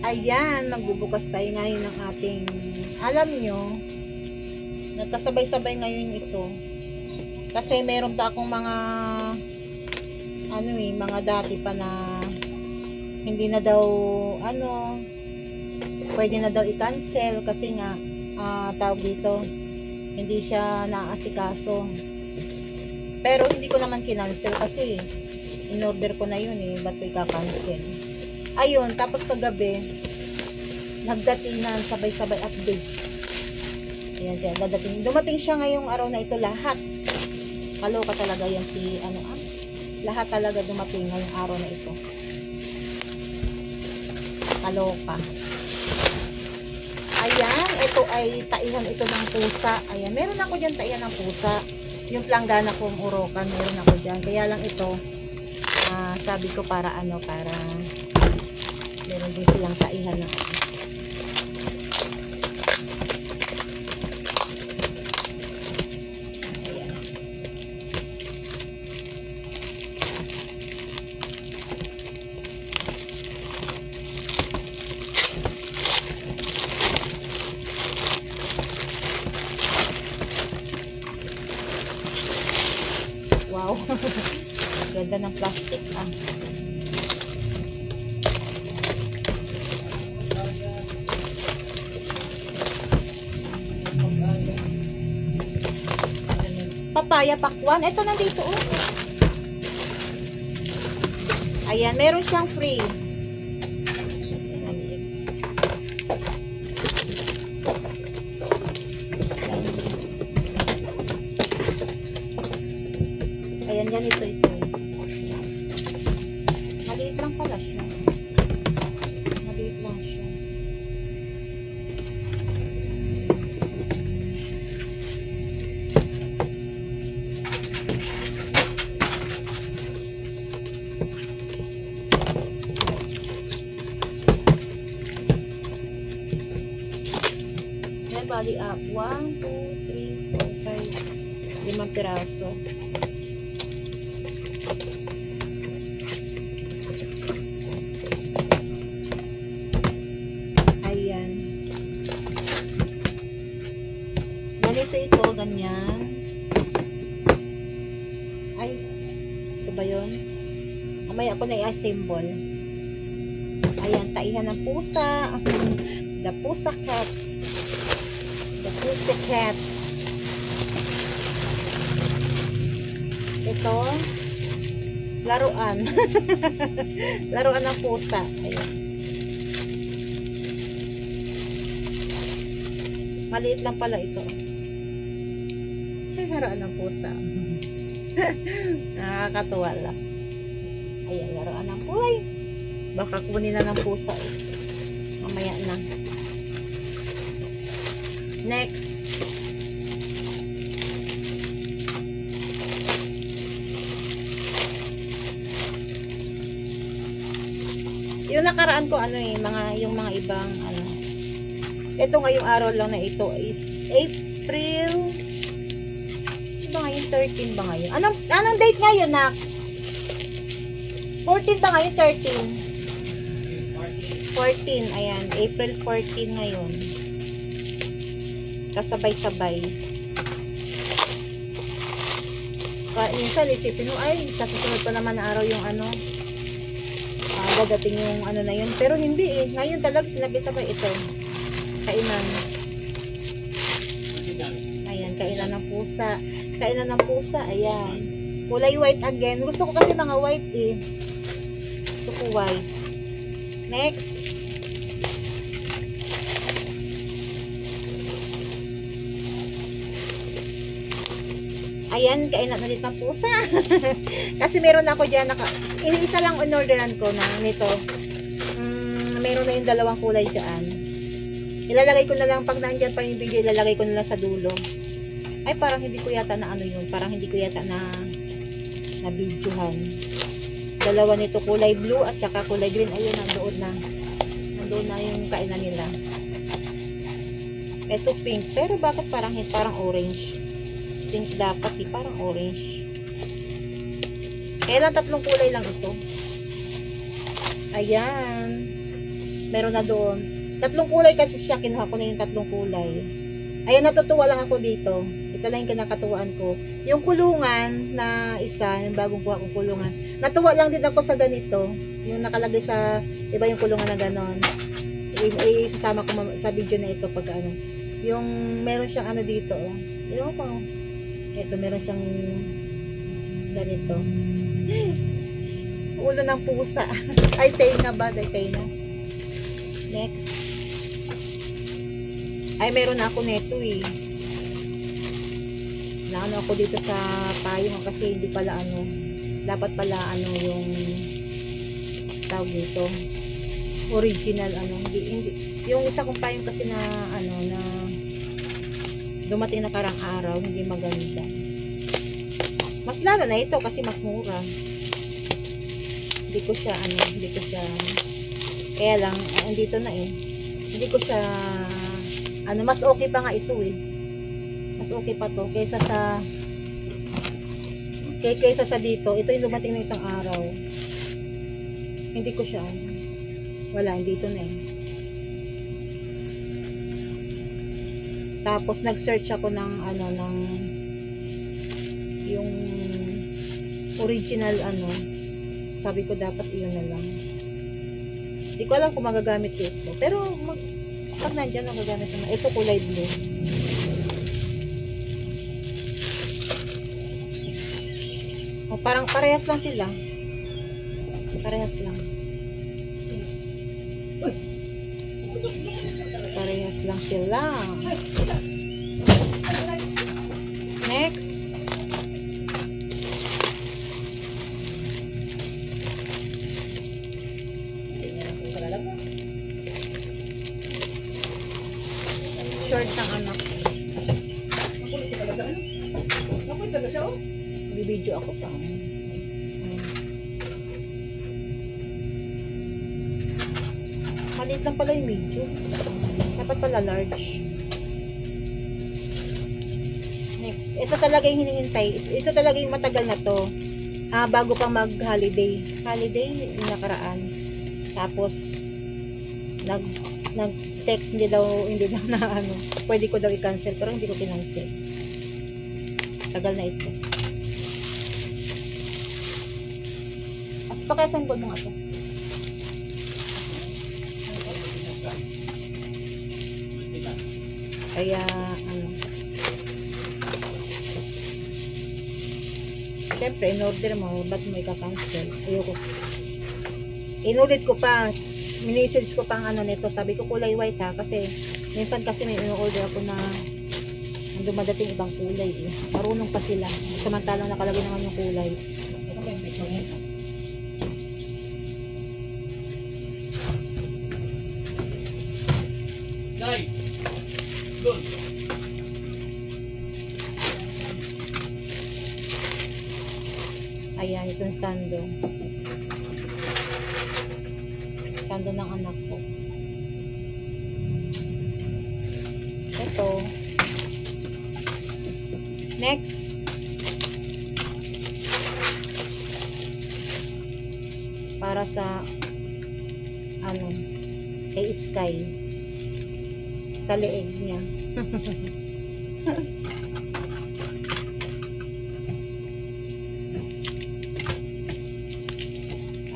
Ayan, magbubukas tayo ngayon ng ating, alam nyo, nagkasabay-sabay ngayon ito. Kasi meron pa akong mga, mga dati pa na hindi na daw, pwede na daw i-cancel kasi nga, tawag dito, hindi siya naasikaso. Pero hindi ko naman kinancel kasi in-order ko na yun ba't ko i-cancel. Ayun, tapos kagabi nagdatingan sabay-sabay update. Ayan, kaya dadating. Dumating siya ngayong araw na ito lahat. Kaloka talaga yan si lahat talaga dumating ngayong araw na ito. Kaloka. Ayan, ito ay taihan ito ng pusa. Ayan, meron ako dyan taihan ng pusa. Yung planggana kong urokan, meron ako dyan. Kaya lang ito, sabi ko para meron din silang taihan na ayan. Wow. Ganda ng plastic Papaya pakwan. Ito nandito Ayan, meron siyang free. Ayan, ganito ito. Maliit lang pala siya. Maliit lang siya. Ayan, bali up. 1, 2, 3, 4, 5. 5 piraso. Ganito ito, ganyan. Ay, ito ba yun? Mamaya ako na i-assemble. Ayan, taihan ng pusa. The pusa cat. The pusa cat. Ito, laruan. Laruan ng pusa. Ayan. Maliit lang pala ito. Laruan ng pusa. Nakakatuwa lang. Ayan, laruan ng pusa. Baka kunin na ng pusa. Mamaya na. Next. Yung nakaraan ko yung mga ibang ito ngayong araw lang na ito is April ba ngayon? 13 ba ngayon? Anong date ngayon, nak? 14 ba ngayon? 13? 14, ayan. April 14 ngayon. Kasabay-sabay. Minsan isipin mo, ay, sa susunod pa naman na araw yung dadating yung na yun. Pero hindi Ngayon talaga sinabay-sabay ito. Kainan. Ayan, kainan ng pusa. Kainan ng pusa, ayan. Kulay white again. Gusto ko kasi mga white Gusto ko white. Next. Ayan, kainan na dito ng pusa. Kasi meron ako dyan. Isa lang in-orderan ko nito. Meron na yung dalawang kulay dyan. Ilalagay ko na lang, pag nandyan pa yung video, ilalagay ko na lang sa dulo. Ay, parang hindi ko yata na yun. Parang hindi ko yata na videohan. Dalawa nito, kulay blue at saka kulay green. Ayun, nandoon na yung kainan nila. Ito pink. Pero bakit parang orange? Pink dapat parang orange. Kaya lang tatlong kulay lang ito. Ayan. Meron na doon. 3 kulay kasi siya, kinuha ko na yung 3 kulay. Ayan, natutuwa lang ako dito. Ito lang yung kinakatuwaan ko. Yung kulungan na isa, yung bagong kuha kong kulungan, natuwa lang din ako sa ganito. Yung nakalagay sa, iba yung kulungan na ganon. Isasama ko sa video na ito pag ano. Yung meron siyang ano dito. Yung ko. Ito, meron siyang ganito. Ulo ng pusa. Ay, tenga ba? Ay, tenga. Next. Ay, meron na ako neto eh. Naano ako dito sa payong kasi hindi pala ano. Dapat pala ano yung tawag dito. Original ano. Hindi. Yung isa kong payong kasi na ano na dumating na karang araw, hindi maganda. Mas lalo na ito kasi mas mura. Hindi ko siya kaya lang andito na eh. Hindi ko siya ano, mas okay pa nga ito eh. Mas okay pa to kaysa sa dito. Ito yung dumating na isang araw. Hindi ko siya wala, dito na eh. Tapos nag-search ako ng ano ng yung original ano. Sabi ko dapat iyon na lang. Hindi ko alam kung magagamit ko ito. Pero pag nandiyan magagamit naman. Ito kulay blue. O, parang parehas lang sila. Parehas lang. Parehas lang sila. Next. Short ng anak. Bibidyo ako pa. Maliit lang pala yung medyo. Dapat pala large. Next. Ito talaga yung hinihintay. Ito talaga yung matagal na to. Bago pang mag-holiday. Holiday, yung nakaraan. Tapos, nag-text hindi daw na ano. Pwede ko daw i-cancel, pero hindi ko kinancel. Tagal na ito. As pa kaya saan mo nga ito? Kaya, ano. Siyempre, in-order mo, ba't mo i-cancel? Ayoko. Inulit ko pa. Minisage ko pang ano nito. Sabi ko kulay white ha. Kasi, minsan kasi may in-order ako na dumadating ibang kulay eh. Marunong pa sila. Samantalang nakalagay naman yung kulay. Good. Ayan, itong sando. Sando ng anak ko. Ito. Next. Para sa ano, kay Sky. Sa leeg niya.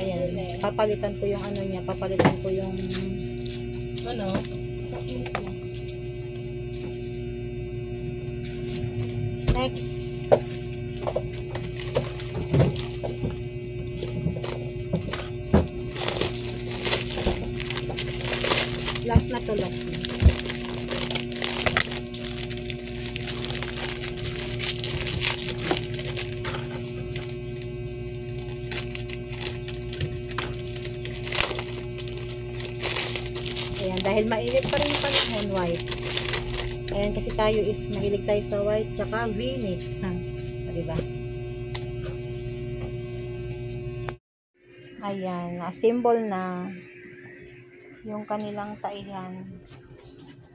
Ayan, papalitan ko yung ano niya, papalitan ko yung Ano? next. Last na to, last na. Ayan, dahil mainit pa rin yung panahon, white. Ayan, kasi tayo is mahilig tayo sa white, tsaka v-neck. Diba? Ayan, symbol na yung kanilang taihan.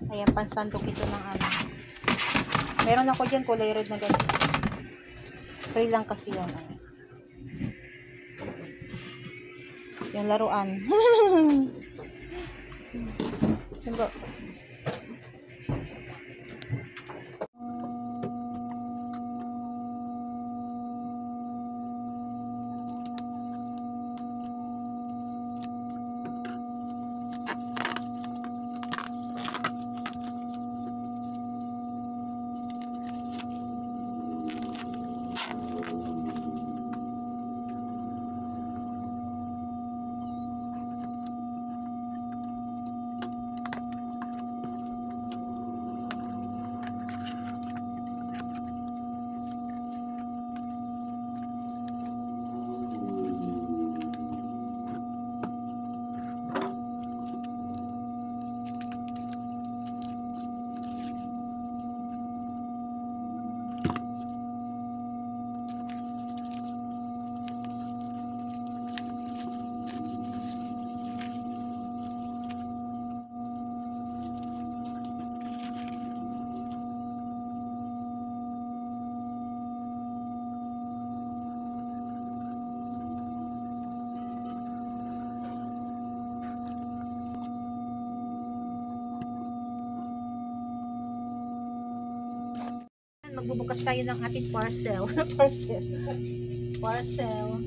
Ayan, pansandok ito ng ano. Meron ako dyan, kulay red na ganito. Free lang kasi yan. Yung laruan. Diba? Magbubukas tayo ng ating parcel. Parcel.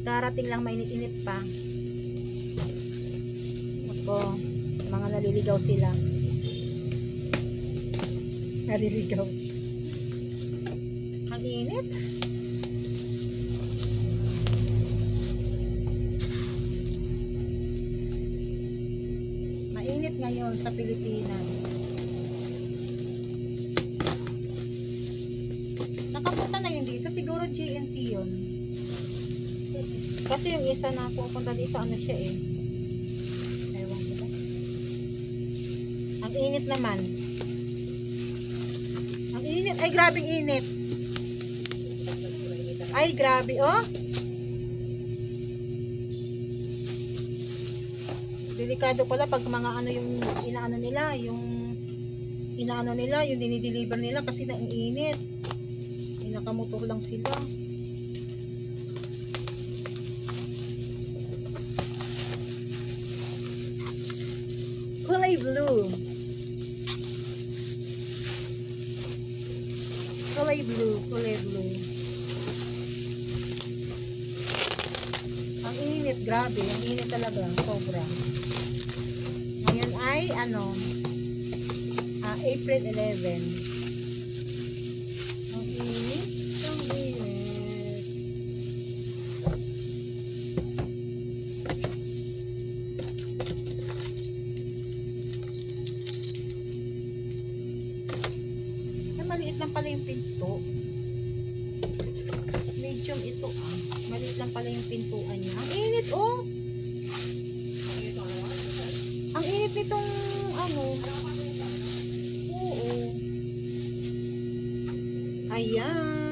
Karating lang, mainit-init pa. Ako, mga naliligaw sila. Naliligaw. Ang init. Mainit ngayon sa Pilipinas. Nakapunta na yun dito. Siguro GNT yun. Kasi yung isa na pupunta dito, ano siya eh. Ewan ko ba. Ang init naman. Ang init. Ay, grabing init. Ay, grabe, oh. Delikado pala pag mga ano yung inaano nila, yung dinideliver nila kasi na ang init. Nakamotor lang sila. Kulay blue. Kulay blue, kulay blue. Ang init, grabe. Ang init talaga, sobra. Ngayon ay, April 11. Maliit lang pala yung pinto. Medium ito maliit lang pala yung pintuan niya. Ang init, oh. Ang init nitong Oo. Ayan.